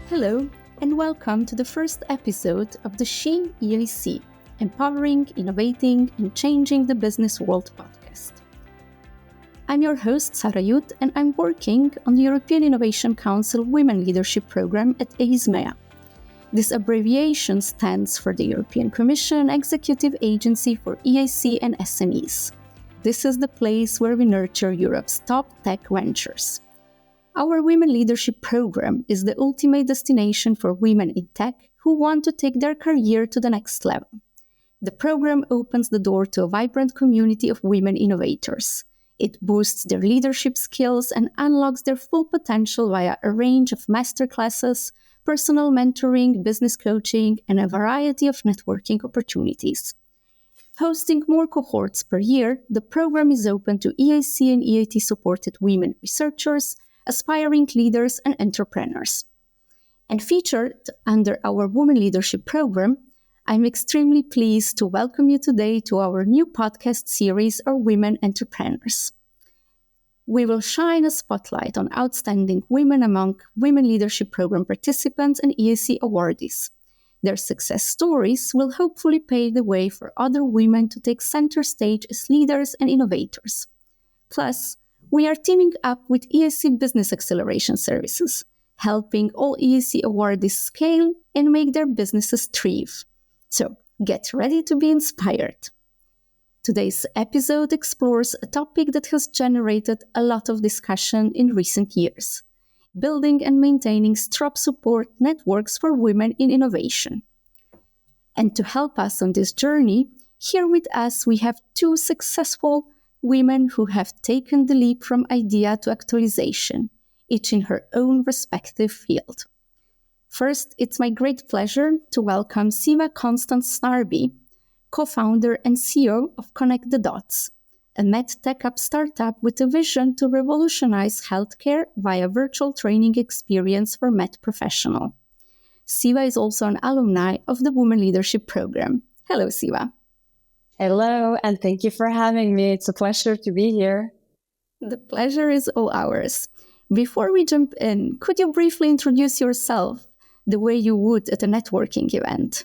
Hello, and welcome to the first episode of the SheEIC, Empowering, Innovating, and Changing the Business World podcast. I'm your host, Sara Jud, and I'm working on the European Innovation Council Women Leadership Programme at EISMEA. This abbreviation stands for the European Commission Executive Agency for EIC and SMEs. This is the place where we nurture Europe's top tech ventures. Our Women Leadership Programme is the ultimate destination for women in tech who want to take their career to the next level. The program opens the door to a vibrant community of women innovators. It boosts their leadership skills and unlocks their full potential via a range of masterclasses, personal mentoring, business coaching, and a variety of networking opportunities. Hosting more cohorts per year, the program is open to EIC and EIT-supported women researchers, aspiring leaders, and entrepreneurs. And featured under our Women Leadership Programme, I'm extremely pleased to welcome you today to our new podcast series, Our Women Entrepreneurs. We will shine a spotlight on outstanding women among Women Leadership Programme participants and EIC awardees. Their success stories will hopefully pave the way for other women to take center stage as leaders and innovators. Plus, we are teaming up with EIC Business Acceleration Services, helping all EIC awardees scale and make their businesses thrive. So, get ready to be inspired. Today's episode explores a topic that has generated a lot of discussion in recent years: building and maintaining strong support networks for women in innovation. And to help us on this journey, here with us we have two successful women who have taken the leap from idea to actualization, each in her own respective field. First, it's my great pleasure to welcome Siva Konstance Snarby, co-founder and CEO of Connect the Dots, a medtech startup with a vision to revolutionize healthcare via virtual training experience for med professionals. Siva is also an alumni of the Women Leadership Programme. Hello, Siva. Hello, and thank you for having me. It's a pleasure to be here. The pleasure is all ours. Before we jump in, could you briefly introduce yourself the way you would at a networking event?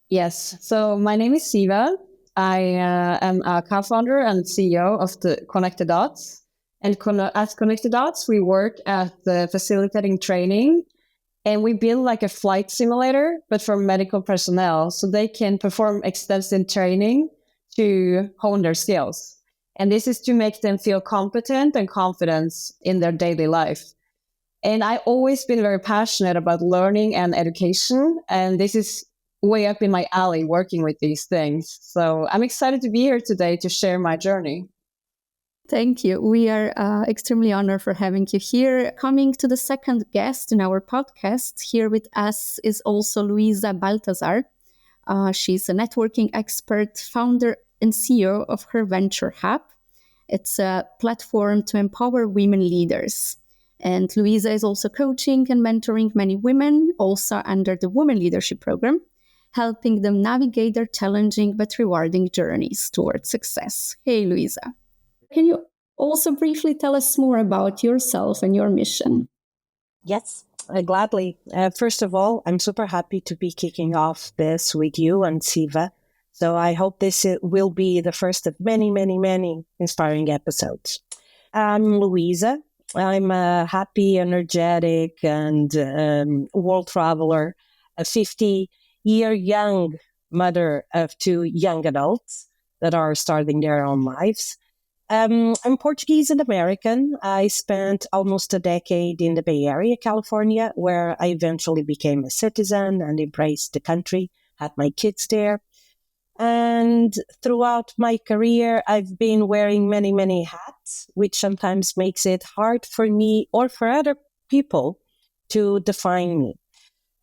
Yes, so my name is Siva. I am a co-founder and CEO of the Connect the Dots. And at Connect the Dots, we work at facilitating training. And we build like a flight simulator, but for medical personnel, so they can perform extensive training to hone their skills. And this is to make them feel competent and confident in their daily life. And I've always been very passionate about learning and education. And this is way up in my alley, working with these things. So I'm excited to be here today to share my journey. Thank you. We are extremely honored for having you here. Coming to the second guest in our podcast, here with us is also Luisa Baltazar. She's a networking expert, founder and CEO of her Venture Hub. It's a platform to empower women leaders. And Luisa is also coaching and mentoring many women, also under the Women Leadership Programme, helping them navigate their challenging but rewarding journeys towards success. Hey, Luisa. Can you also briefly tell us more about yourself and your mission? Yes, gladly. First of all, I'm super happy to be kicking off this with you and Siva. So I hope this will be the first of many, many, many inspiring episodes. I'm Luisa. I'm a happy, energetic, and world traveler, a 50-year young mother of two young adults that are starting their own lives. I'm Portuguese and American. I spent almost a decade in the Bay Area, California, where I eventually became a citizen and embraced the country, had my kids there. And throughout my career, I've been wearing many, many hats, which sometimes makes it hard for me or for other people to define me.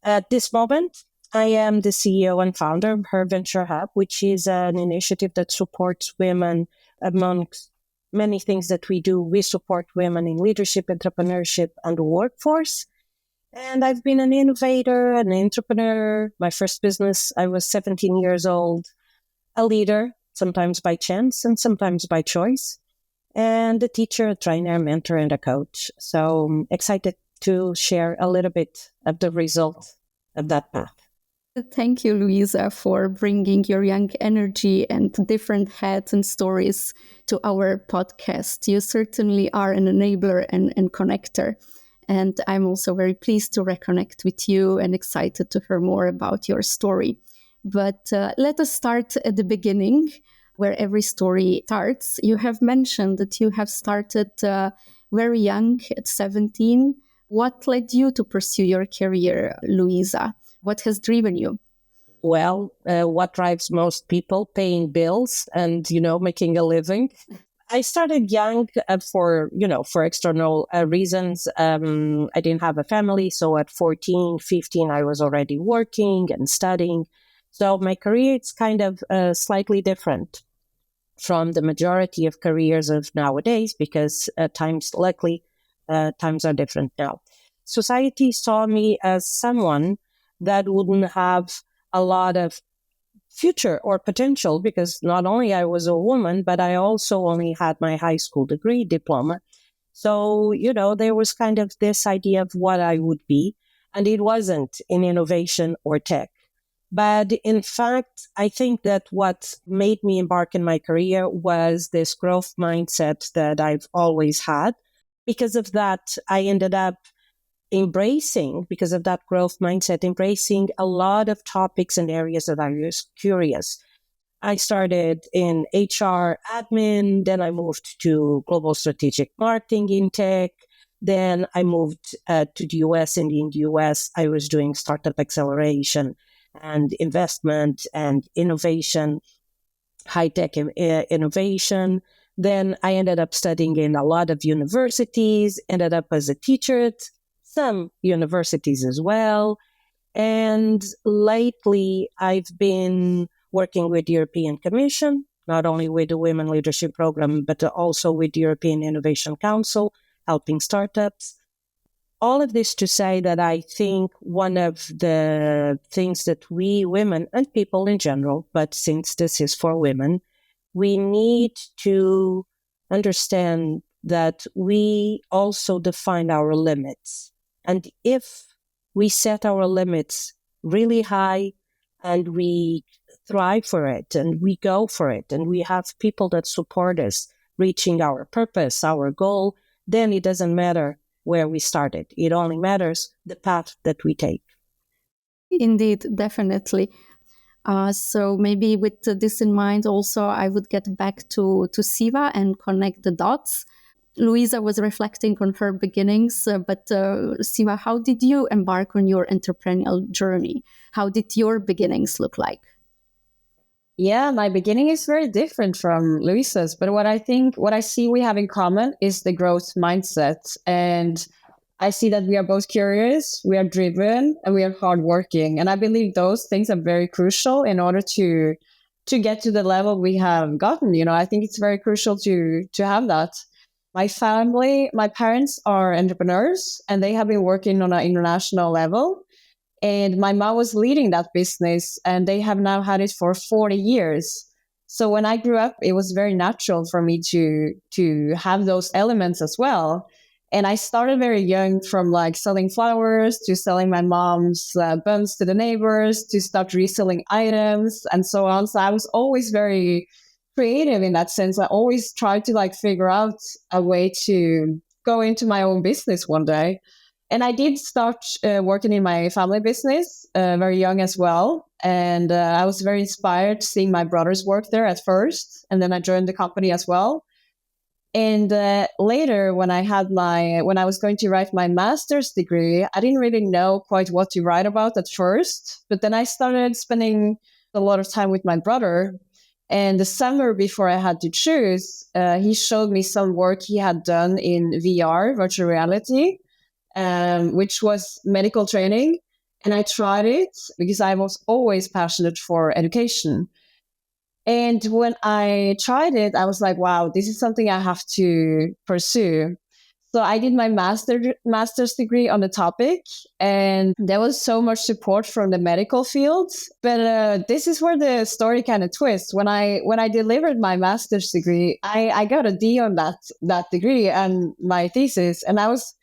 At this moment, I am the CEO and founder of Her Venture Hub, which is an initiative that supports women amongst many things that we do. We support women in leadership, entrepreneurship, and the workforce. And I've been an innovator, an entrepreneur. My first business, I was 17 years old, a leader, sometimes by chance and sometimes by choice, and a teacher, a trainer, a mentor, and a coach. So excited to share a little bit of the result of that path. Thank you, Luisa, for bringing your young energy and different hats and stories to our podcast. You certainly are an enabler and connector. And I'm also very pleased to reconnect with you and excited to hear more about your story. But let us start at the beginning, where every story starts. You have mentioned that you have started very young, at 17. What led you to pursue your career, Luisa? What has driven you? Well, what drives most people? Paying bills and, making a living. I started young for external reasons. I didn't have a family. So at 14, 15, I was already working and studying. So my career is kind of slightly different from the majority of careers of nowadays because times are different now. Society saw me as someone that wouldn't have a lot of future or potential because not only I was a woman, but I also only had my high school diploma. So, there was kind of this idea of what I would be, and it wasn't in innovation or tech. But in fact, I think that what made me embark in my career was this growth mindset that I've always had. Because of that, I ended up because of that growth mindset, embracing a lot of topics and areas that I was curious. I started in HR admin, then I moved to global strategic marketing in tech. Then I moved to the US, and in the US, I was doing startup acceleration and investment and innovation, high-tech innovation. Then I ended up studying in a lot of universities, ended up as a teacher at some universities as well. And lately, I've been working with the European Commission, not only with the Women Leadership Programme, but also with the European Innovation Council, helping startups. All of this to say that I think one of the things that we women and people in general, but since this is for women, we need to understand that we also define our limits. And if we set our limits really high and we thrive for it and we go for it and we have people that support us reaching our purpose, our goal, then it doesn't matter where we started. It only matters the path that we take. Indeed, definitely. So maybe with this in mind also, I would get back to Siva and connect the dots. Luisa was reflecting on her beginnings, but Siva, how did you embark on your entrepreneurial journey? How did your beginnings look like? Yeah, my beginning is very different from Luisa's, but what I see we have in common is the growth mindset. And I see that we are both curious, we are driven, and we are hardworking. And I believe those things are very crucial in order to get to the level we have gotten. I think it's very crucial to have that. My family, my parents are entrepreneurs, and they have been working on an international level. And my mom was leading that business, and they have now had it for 40 years. So when I grew up, it was very natural for me to have those elements as well. And I started very young, from like selling flowers to selling my mom's buns to the neighbors, to start reselling items and so on. So I was always very creative in that sense. I always tried to figure out a way to go into my own business one day. And I did start working in my family business very young as well. And I was very inspired seeing my brothers work there at first. And then I joined the company as well. And later, when I was going to write my master's degree, I didn't really know quite what to write about at first. But then I started spending a lot of time with my brother. And the summer before I had to choose, he showed me some work he had done in VR, virtual reality, which was medical training. And I tried it because I was always passionate for education. And when I tried it, I was like, wow, this is something I have to pursue. So I did my master's degree on the topic, and there was so much support from the medical field. But this is where the story kind of twists. When I delivered my master's degree, I got a D on that degree and my thesis, and I was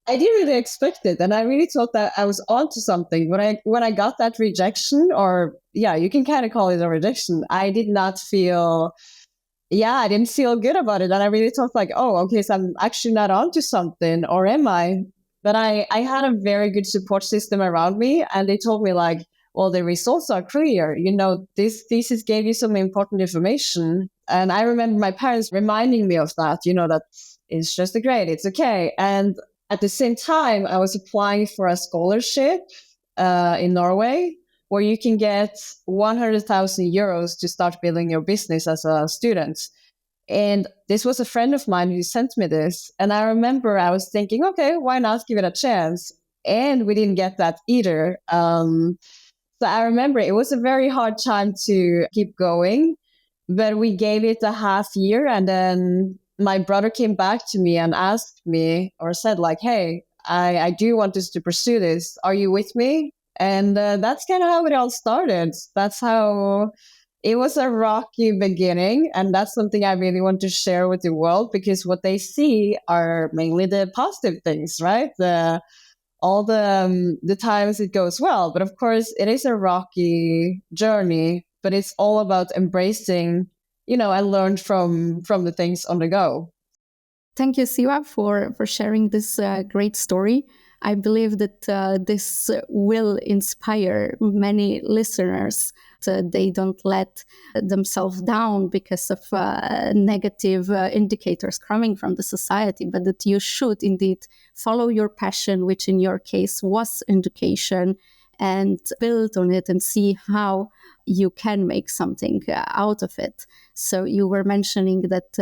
I didn't really expect it. And I really thought that I was onto something. When I got that rejection, or yeah, you can kind of call it a rejection, I did not feel, I didn't feel good about it. And I really thought like, oh, okay, so I'm actually not onto something, or am I? But I had a very good support system around me. And they told me like, well, the results are clear. This thesis gave you some important information. And I remember my parents reminding me of that, that it's just a grade, it's okay. And at the same time, I was applying for a scholarship in Norway, where you can get 100,000 euros to start building your business as a student. And this was a friend of mine who sent me this. And I remember I was thinking, okay, why not give it a chance? And we didn't get that either. So I remember it was a very hard time to keep going, but we gave it a half year. And then my brother came back to me and asked me, or said like, hey, I do want us to pursue this. Are you with me? And that's kind of how it all started. That's how it was a rocky beginning. And that's something I really want to share with the world, because what they see are mainly the positive things, right? All the times it goes well. But of course, it is a rocky journey, but it's all about embracing, I learned from the things on the go. Thank you, Siva, for sharing this great story. I believe that this will inspire many listeners. They don't let themselves down because of negative indicators coming from the society, but that you should indeed follow your passion, which in your case was education, and build on it and see how you can make something out of it. So you were mentioning that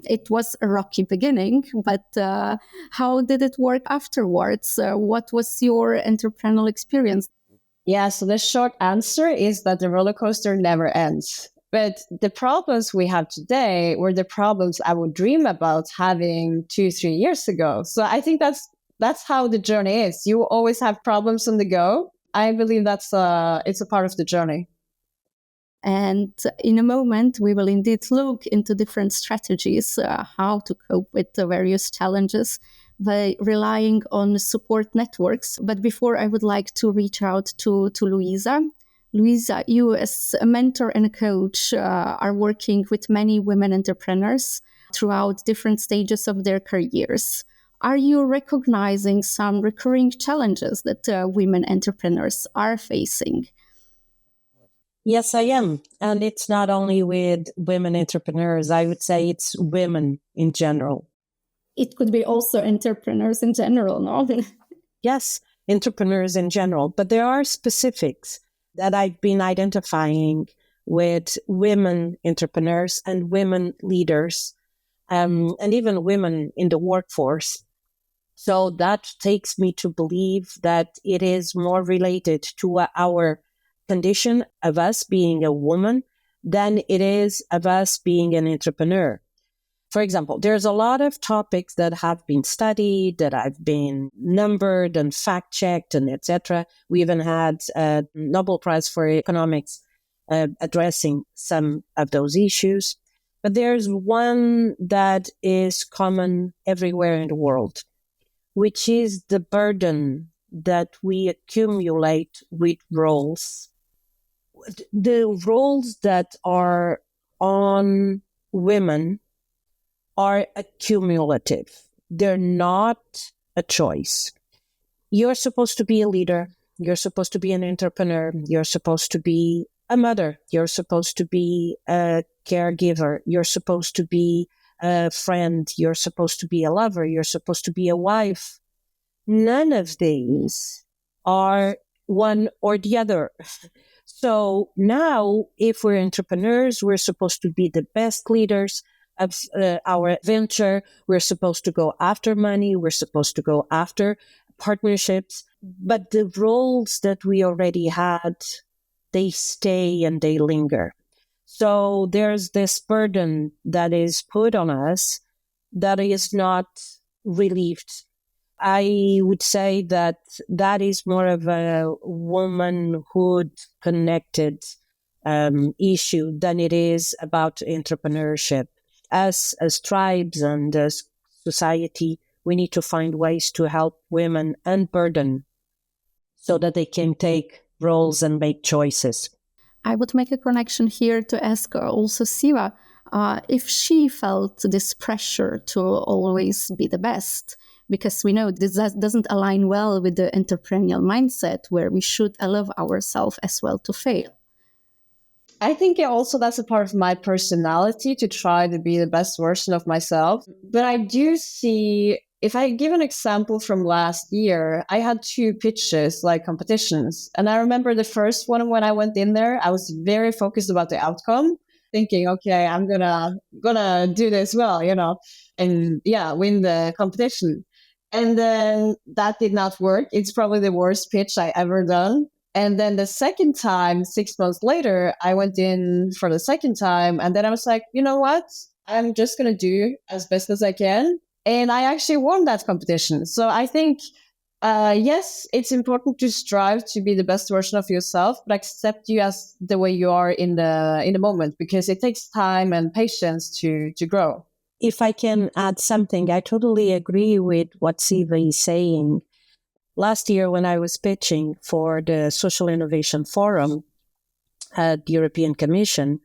it was a rocky beginning, but how did it work afterwards? What was your entrepreneurial experience? Yeah, so the short answer is that the roller coaster never ends. But the problems we have today were the problems I would dream about having 2-3 years ago. So I think that's how the journey is. You always have problems on the go. I believe it's a part of the journey. And in a moment, we will indeed look into different strategies, how to cope with the various challenges by relying on support networks. But before, I would like to reach out to Luisa. Luisa, you as a mentor and a coach are working with many women entrepreneurs throughout different stages of their careers. Are you recognizing some recurring challenges that women entrepreneurs are facing? Yes, I am. And it's not only with women entrepreneurs, I would say it's women in general. It could be also entrepreneurs in general, no? Yes, entrepreneurs in general. But there are specifics that I've been identifying with women entrepreneurs and women leaders, and even women in the workforce. So that takes me to believe that it is more related to our condition of us being a woman than it is of us being an entrepreneur. For example, there's a lot of topics that have been studied, that have been numbered and fact-checked and etc. We even had a Nobel Prize for Economics addressing some of those issues. But there's one that is common everywhere in the world, which is the burden that we accumulate with roles. The roles that are on women are accumulative. They're not a choice. You're supposed to be a leader. You're supposed to be an entrepreneur. You're supposed to be a mother. You're supposed to be a caregiver. You're supposed to be a friend. You're supposed to be a lover. You're supposed to be a wife. None of these are one or the other. So now, if we're entrepreneurs, we're supposed to be the best leaders of our venture. We're supposed to go after money. We're supposed to go after partnerships. But the roles that we already had, they stay and they linger. So there's this burden that is put on us that is not relieved. I would say that is more of a womanhood connected issue than it is about entrepreneurship. As tribes and as society, we need to find ways to help women unburden so that they can take roles and make choices. I would make a connection here to ask also Siva if she felt this pressure to always be the best, because we know this doesn't align well with the entrepreneurial mindset where we should allow ourselves as well to fail. I think also that's a part of my personality to try to be the best version of myself. But I do see, if I give an example from last year, I had 2 pitches, like competitions. And I remember the first one, when I went in there, I was very focused about the outcome, thinking, okay, I'm gonna do this well, and win the competition. And then that did not work. It's probably the worst pitch I ever done. And then the second time, 6 months later, I went in for the second time. And then I was like, you know what? I'm just going to do as best as I can. And I actually won that competition. So I think, yes, it's important to strive to be the best version of yourself, but accept you as the way you are in the moment, because it takes time and patience to grow. If I can add something, I totally agree with what Siva is saying. Last year, when I was pitching for the Social Innovation Forum at the European Commission,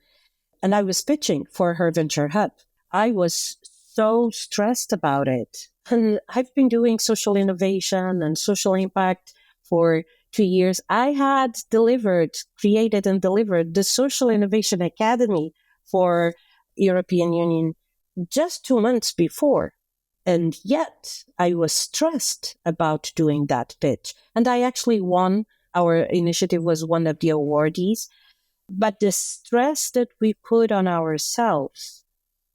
and I was pitching for her Venture Hub, I was so stressed about it. And I've been doing social innovation and social impact for 2 years. I had created and delivered the Social Innovation Academy for European Union just 2 months before. And yet I was stressed about doing that pitch. And I actually won. Our initiative was one of the awardees. But the stress that we put on ourselves,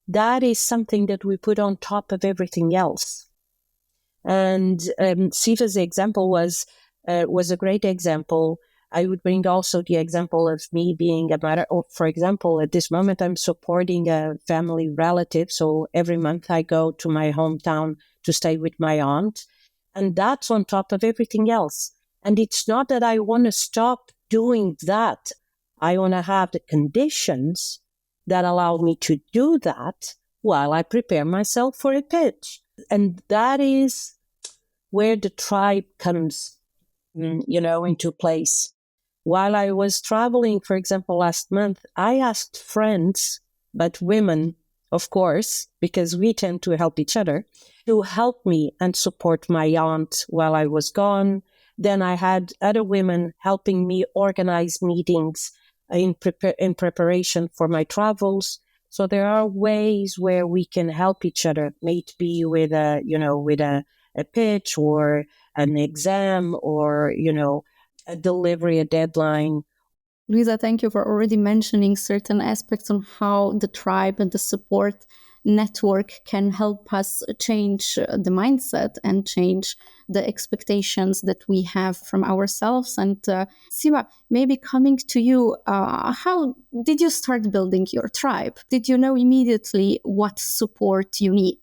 that is something that we put on top of everything else. And Siva's example was a great example. I would bring also the example of me being a mother. For example, at this moment, I'm supporting a family relative. So every month I go to my hometown to stay with my aunt. And that's on top of everything else. And it's not that I want to stop doing that. I want to have the conditions that allow me to do that while I prepare myself for a pitch. And that is where the tribe comes, into place. While I was traveling, for example, last month, I asked friends, but women, of course, because we tend to help each other, to help me and support my aunt while I was gone. Then I had other women helping me organize meetings in preparation for my travels. So there are ways where we can help each other, may it be with a pitch or an exam or, a delivery, a deadline. Luisa, thank you for already mentioning certain aspects on how the tribe and the support network can help us change the mindset and change the expectations that we have from ourselves. And Siva, maybe coming to you, how did you start building your tribe? Did you know immediately what support you need?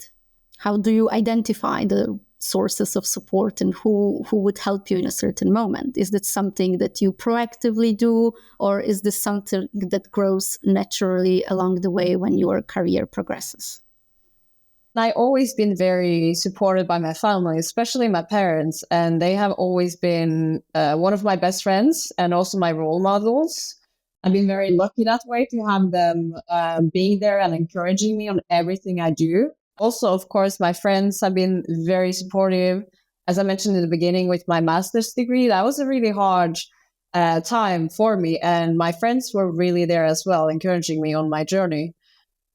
How do you identify the sources of support and who would help you in a certain moment? Is that something that you proactively do, or is this something that grows naturally along the way when your career progresses? I've always been very supported by my family, especially my parents, and they have always been one of my best friends and also my role models. I've been very lucky that way to have them being there and encouraging me on everything I do. Also, of course, my friends have been very supportive. As I mentioned in the beginning with my master's degree, that was a really hard time for me. And my friends were really there as well, encouraging me on my journey.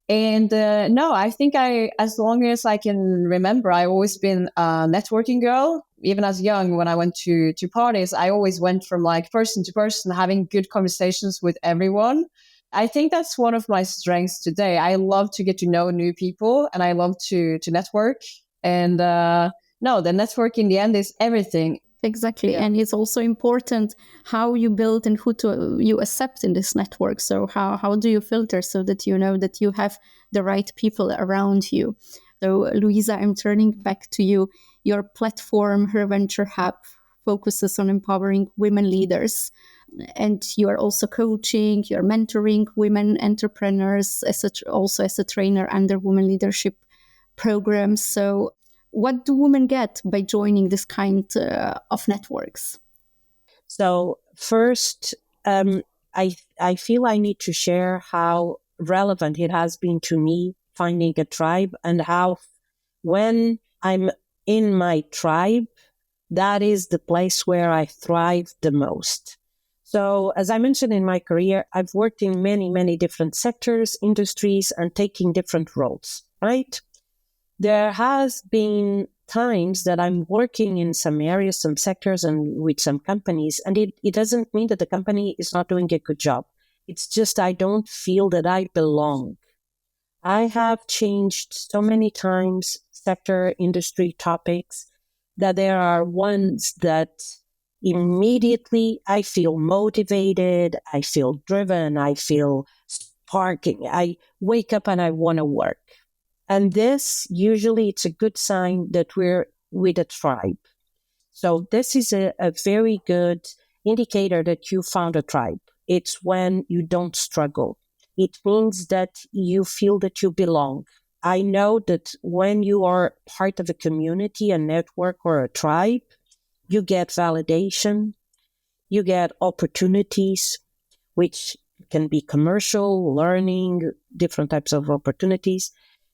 And I think as long as I can remember, I've always been a networking girl. Even as young, when I went to parties, I always went from like person to person, having good conversations with everyone. I think that's one of my strengths today. I love to get to know new people and I love to network. And the network in the end is everything. Exactly. Yeah. And it's also important how you build and who you accept in this network. So how do you filter so that you know that you have the right people around you? So Luisa, I'm turning back to you. Your platform, Her Venture Hub, focuses on empowering women leaders. And you are also coaching, you're mentoring women entrepreneurs, also as a trainer under Women Leadership Programme. So What do women get by joining this kind of networks? So first, I feel I need to share how relevant it has been to me finding a tribe, and how when I'm in my tribe, that is the place where I thrive the most. So as I mentioned in my career, I've worked in many, many different sectors, industries, and taking different roles, right? There has been times that I'm working in some areas, some sectors, and with some companies, and it doesn't mean that the company is not doing a good job. It's just I don't feel that I belong. I have changed so many times sector, industry topics, that there are ones that immediately I feel motivated, I feel driven, I feel sparking. I wake up and I want to work. And this, usually it's a good sign that we're with a tribe. So this is a very good indicator that you found a tribe. It's when you don't struggle. It means that you feel that you belong. I know that when you are part of a community, a network, or a tribe, you get validation, you get opportunities, which can be commercial, learning, different types of opportunities.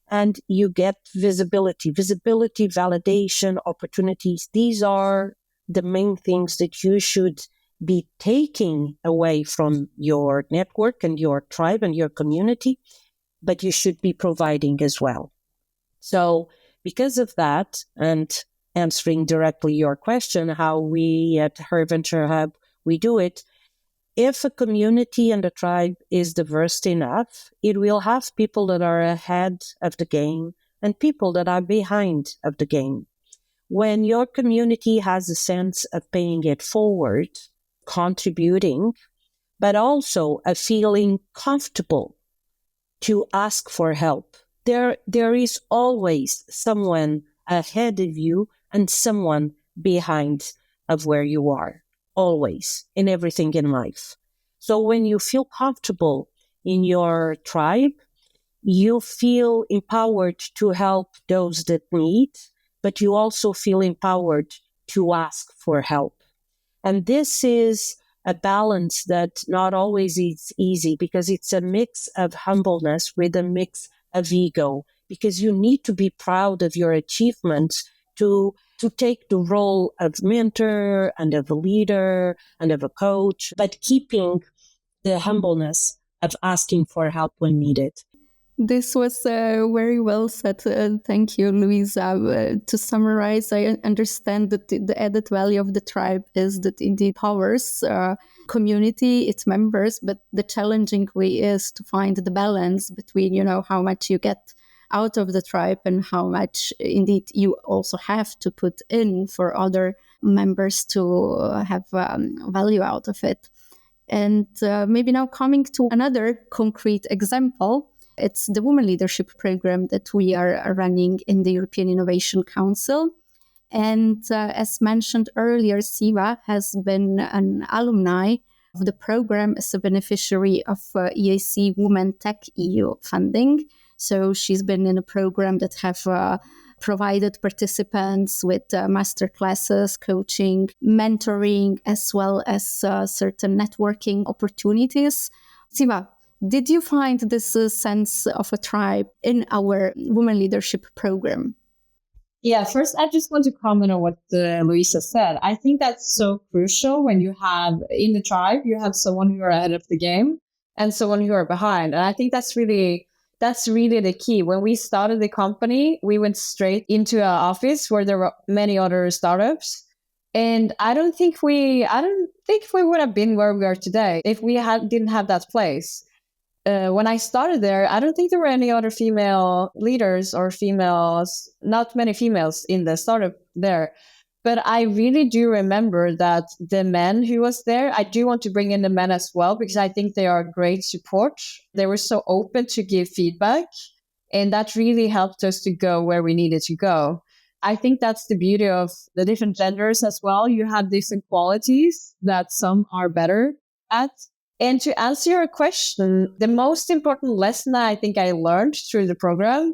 And you get visibility, validation, opportunities. These are the main things that you should be taking away from your network and your tribe and your community, but you should be providing as well. So because of that, and answering directly your question, how we at Her Venture Hub, we do it, if a community and a tribe is diverse enough, it will have people that are ahead of the game and people that are behind of the game. When your community has a sense of paying it forward, contributing, but also a feeling comfortable to ask for help, there is always someone ahead of you and someone behind of where you are. Always, in everything in life. So when you feel comfortable in your tribe, you feel empowered to help those that need, but you also feel empowered to ask for help. And this is a balance that not always is easy, because it's a mix of humbleness with a mix of ego, because you need to be proud of your achievements to take the role of mentor and of a leader and of a coach, but keeping the humbleness of asking for help when needed. This was very well said. Thank you, Luisa. To summarize, I understand that the added value of the tribe is that indeed powers community, its members, but the challenging way is to find the balance between, how much you get out of the tribe and how much indeed you also have to put in for other members to have value out of it. And maybe now coming to another concrete example, it's the Women Leadership Programme that we are running in the European Innovation Council. And as mentioned earlier, Siva has been an alumni of the program as a beneficiary of EIC Women Tech EU funding. So she's been in a program that have provided participants with master classes, coaching, mentoring, as well as certain networking opportunities. Siva, did you find this sense of a tribe in our Women Leadership Program? Yeah, first, I just want to comment on what Luisa said. I think that's so crucial when you have in the tribe, you have someone who are ahead of the game and someone who are behind. And I think that's really the key. When we started the company, we went straight into an office where there were many other startups. And I don't think we would have been where we are today if we didn't have that place. When I started there, I don't think there were any other female leaders or females, not many females in the startup there. But I really do remember that the men who was there, I do want to bring in the men as well, because I think they are great support. They were so open to give feedback, and that really helped us to go where we needed to go. I think that's the beauty of the different genders as well. You have different qualities that some are better at. And to answer your question, the most important lesson I think I learned through the program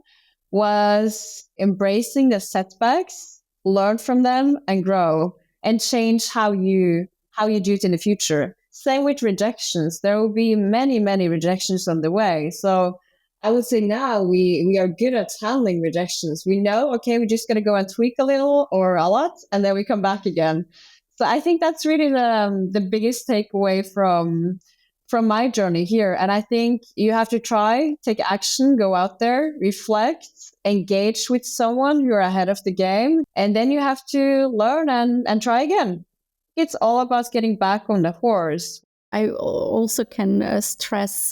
was embracing the setbacks, learn from them and grow and change how you do it in the future. Same with rejections. There will be many, many rejections on the way. So I would say now we are good at handling rejections. We know, okay, we're just going to go and tweak a little or a lot, and then we come back again. So I think that's really the biggest takeaway from my journey here. And I think you have to try, take action, go out there, reflect, engage with someone who are ahead of the game, and then you have to learn and try again. It's all about getting back on the horse. I also can stress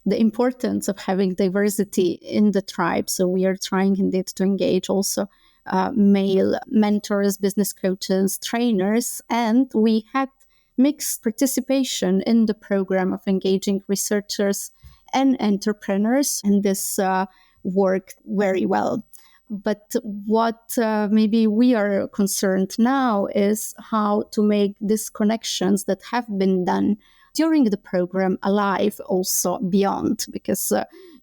the importance of having diversity in the tribe. So we are trying indeed to engage also male mentors, business coaches, trainers, and we had mixed participation in the program of engaging researchers and entrepreneurs, and this worked very well. But what maybe we are concerned now is how to make these connections that have been done during the program alive also beyond, because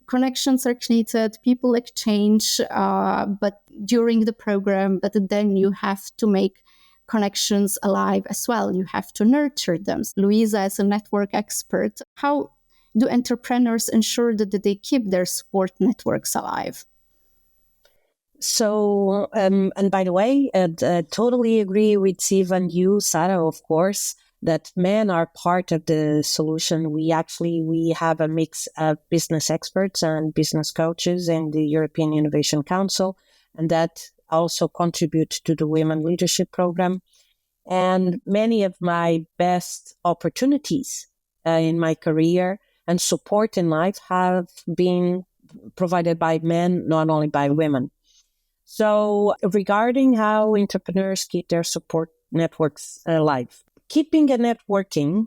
connections are created, people exchange, but during the program, but then you have to make connections alive as well. You have to nurture them. Luisa, as a network expert, how do entrepreneurs ensure that they keep their support networks alive? So, and by the way, totally agree with Siva and you, Sara, of course, that men are part of the solution. We have a mix of business experts and business coaches in the European Innovation Council, and that also contributes to the Women Leadership Programme. And many of my best opportunities in my career and support in life have been provided by men, not only by women. So regarding how entrepreneurs keep their support networks alive, keeping a networking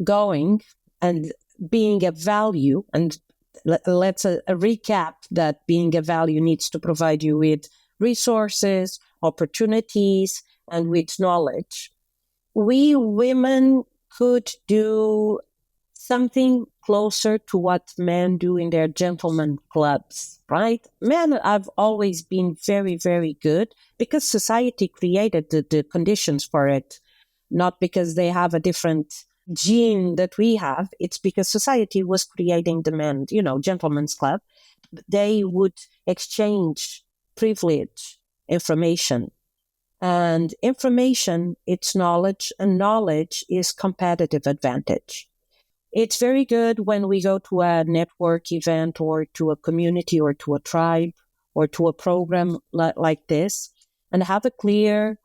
going and being a value, and let's recap that being a value needs to provide you with resources, opportunities, and with knowledge. We women could do something closer to what men do in their gentlemen clubs, right? Men have always been very, very good because society created the conditions for it, not because they have a different gene that we have. It's because society was creating the men, gentlemen's club. They would exchange privilege, information. And information, it's knowledge, and knowledge is competitive advantage. It's very good when we go to a network event or to a community or to a tribe or to a program like this and have a clear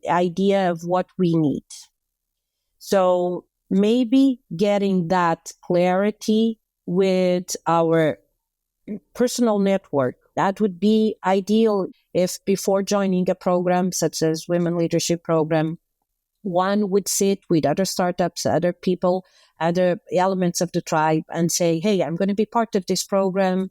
idea of what we need. So maybe getting that clarity with our personal network, that would be ideal if before joining a program such as Women Leadership Programme, one would sit with other startups, other people, other elements of the tribe and say, hey, I'm going to be part of this program.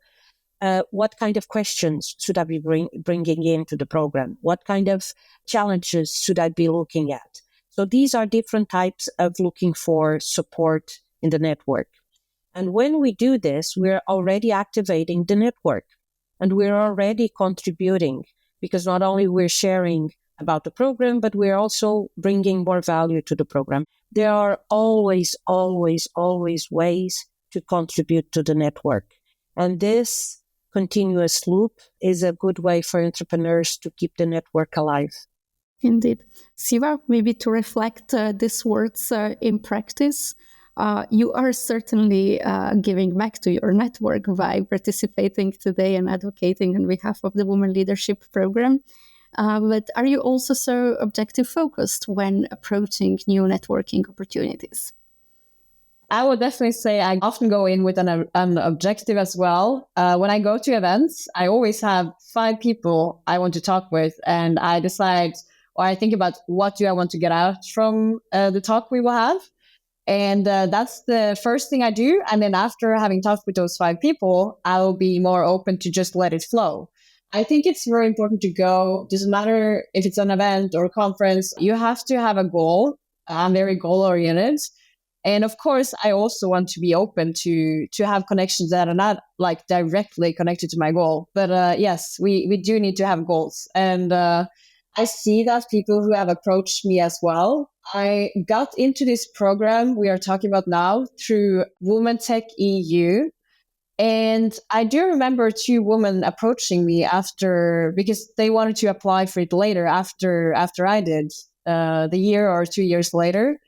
What kind of questions should I be bringing into the program? What kind of challenges should I be looking at? So these are different types of looking for support in the network. And when we do this, we're already activating the network and we're already contributing, because not only we're sharing about the program, but we're also bringing more value to the program. There are always, always, always ways to contribute to the network. And this continuous loop is a good way for entrepreneurs to keep the network alive. Indeed. Siva, maybe to reflect these words in practice, you are certainly giving back to your network by participating today and advocating on behalf of the Women Leadership Programme. But are you also so objective focused when approaching new networking opportunities? I would definitely say I often go in with an objective as well. When I go to events, I always have 5 people I want to talk with, and I decide, or I think about what do I want to get out from the talk we will have. And that's the first thing I do. And then after having talked with those 5 people, I will be more open to just let it flow. I think it's very important to go. Doesn't matter if it's an event or a conference. You have to have a goal. I'm very goal oriented. And of course, I also want to be open to have connections that are not like directly connected to my goal. But yes, we do need to have goals. And I see that people who have approached me as well. I got into this program we are talking about now through Women Tech EU. And I do remember 2 women approaching me because they wanted to apply for it later after I did, the year or 2 years later.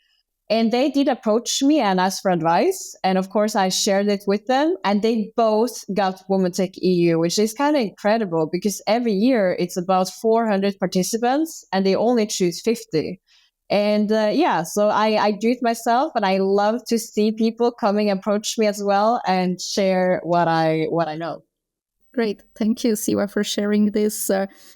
And they did approach me and ask for advice. And of course, I shared it with them. And they both got Women Tech EU, which is kind of incredible because every year it's about 400 participants and they only choose 50. And so I do it myself, and I love to see people coming approach me as well and share what I know. Great. Thank you, Siva, for sharing this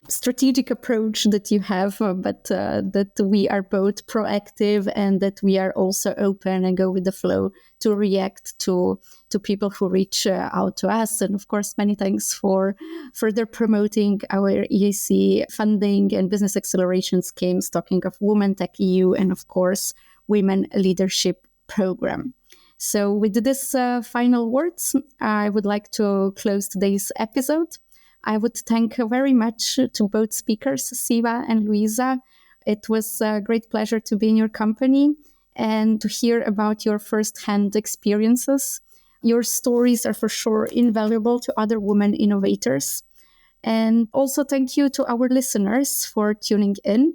strategic approach that you have, but that we are both proactive and that we are also open and go with the flow to react to people who reach out to us. And of course, many thanks for further promoting our EIC funding and business acceleration schemes, talking of Women Tech EU and of course, Women Leadership Programme. So with this final words, I would like to close today's episode. I would thank very much to both speakers, Siva and Luisa. It was a great pleasure to be in your company and to hear about your first-hand experiences. Your stories are for sure invaluable to other women innovators. And also thank you to our listeners for tuning in.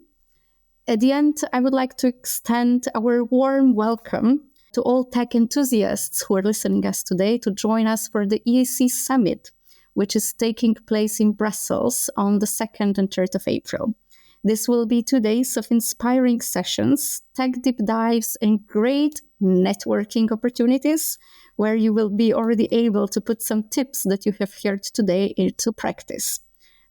At the end, I would like to extend our warm welcome to all tech enthusiasts who are listening us today to join us for the EIC Summit, which is taking place in Brussels on the 2nd and 3rd of April. This will be 2 days of inspiring sessions, tech deep dives, and great networking opportunities where you will be already able to put some tips that you have heard today into practice.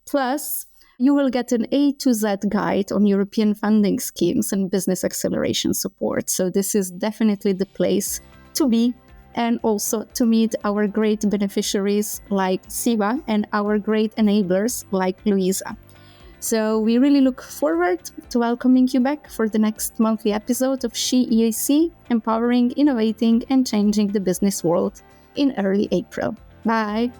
Plus, you will get an A to Z guide on European funding schemes and business acceleration support. So this is definitely the place to be and also to meet our great beneficiaries like Siva and our great enablers like Luisa. So we really look forward to welcoming you back for the next monthly episode of SheEIC, empowering, innovating, and changing the business world in early April. Bye!